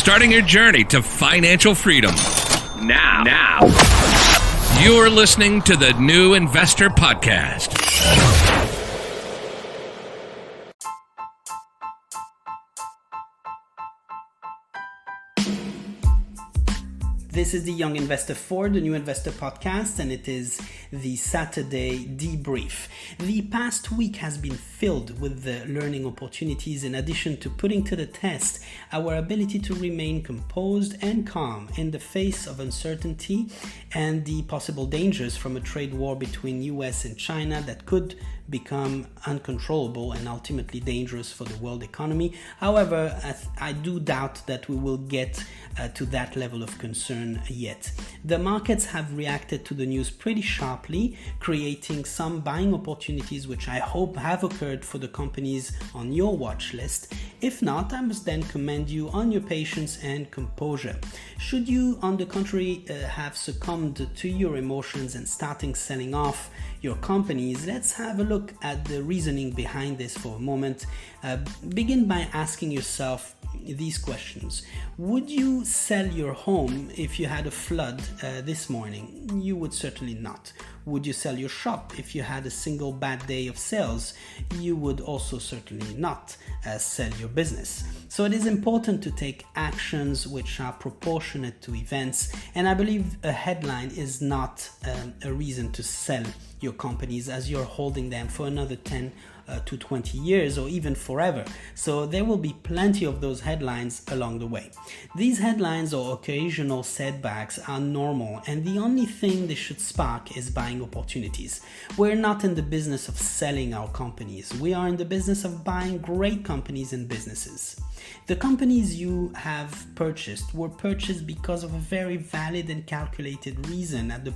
starting your journey to financial freedom. Now, you're listening to the New Investor Podcast. This is the Young Investor for the New Investor Podcast, and it is the Saturday Debrief. The past week has been filled with the learning opportunities in addition to putting to the test our ability to remain composed and calm in the face of uncertainty and the possible dangers from a trade war between US and China that could become uncontrollable and ultimately dangerous for the world economy. However, I do doubt that we will get to that level of concern yet. The markets have reacted to the news pretty sharply, creating some buying opportunities which I hope have occurred for the companies on your watch list. If not, I must then commend you on your patience and composure. Should you, on the contrary, have succumbed to your emotions and starting selling off your companies, let's have a look at the reasoning behind this for a moment. Begin by asking yourself these questions. Would you sell your home if you had a flood this morning? You would certainly not. Would you sell your shop if you had a single bad day of sales? You would also certainly not sell your business. So it is important to take actions which are proportionate to events, and I believe a headline is not a reason to sell your companies as you're holding them for another 10 to 20 years or even forever. So there will be plenty of those headlines along the way. These headlines or occasional setbacks are normal, and the only thing they should spark is buying opportunities. We're not in the business of selling our companies. We are in the business of buying great companies and businesses. The companies you have purchased were purchased because of a very valid and calculated reason at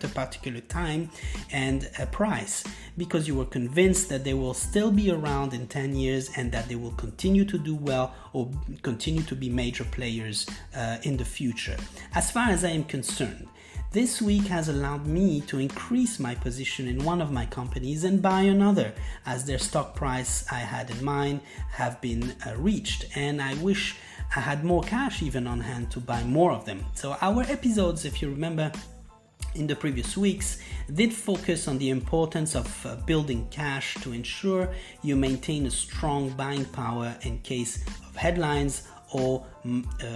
a particular time and a price, because you were convinced that they will still be around in 10 years and that they will continue to do well or continue to be major players in the future. As far as I am concerned, this week has allowed me to increase my position in one of my companies and buy another, as their stock price I had in mind have been reached, and I wish I had more cash even on hand to buy more of them. So our episodes, if you remember, in the previous weeks did focus on the importance of building cash to ensure you maintain a strong buying power in case of headlines or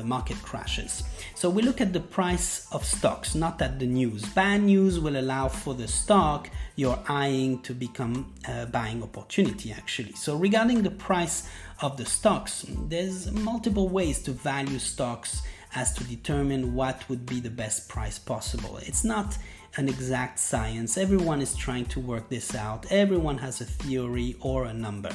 market crashes. So we look at the price of stocks, not at the news. Bad news will allow for the stock you're eyeing to become a buying opportunity actually. So regarding the price of the stocks, there's multiple ways to value stocks as to determine what would be the best price possible. It's not an exact science. Everyone is trying to work this out. Everyone has a theory or a number.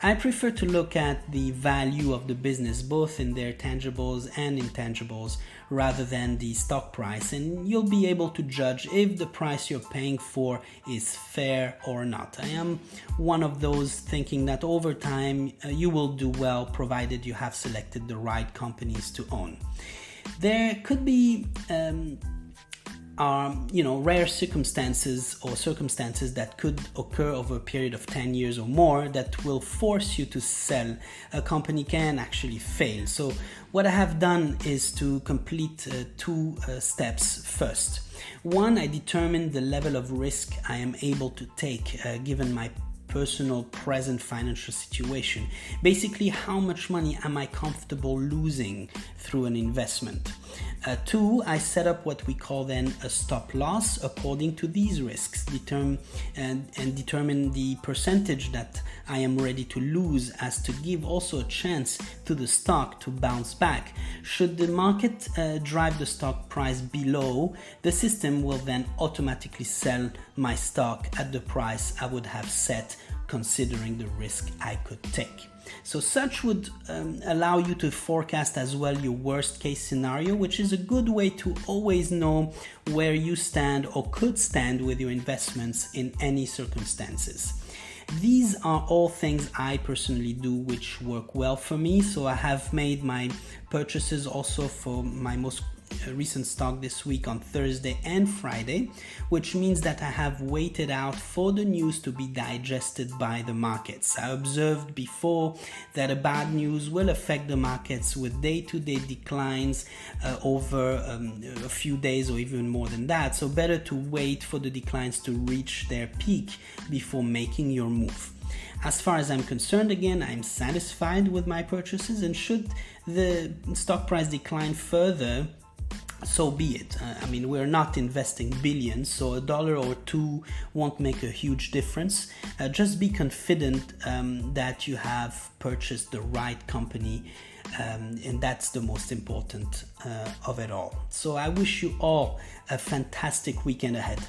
I prefer to look at the value of the business, both in their tangibles and intangibles, rather than the stock price, and you'll be able to judge if the price you're paying for is fair or not. I am one of those thinking that over time you will do well, provided you have selected the right companies to own. There could be rare circumstances that could occur over a period of 10 years or more that will force you to sell. A company can actually fail. So what I have done is to complete two steps. First, one, I determined the level of risk I am able to take given my personal present financial situation. Basically, how much money am I comfortable losing through an investment? Two, I set up what we call then a stop loss according to these risks, determine the percentage that I am ready to lose, as to give also a chance to the stock to bounce back. Should the market drive the stock price below, the system will then automatically sell my stock at the price I would have set, considering the risk I could take. So such would allow you to forecast as well your worst case scenario, which is a good way to always know where you stand or could stand with your investments in any circumstances. These are all things I personally do which work well for me. So I have made my purchases also for my most recent stock this week on Thursday and Friday, which means that I have waited out for the news to be digested by the markets. I observed before that a bad news will affect the markets with day-to-day declines over a few days or even more than that. So better to wait for the declines to reach their peak before making your move. As far as I'm concerned, again, I'm satisfied with my purchases, and should the stock price decline further, so be it. We're not investing billions, so $1 or $2 won't make a huge difference. Just be confident that you have purchased the right company, and that's the most important of it all. So I wish you all a fantastic weekend ahead.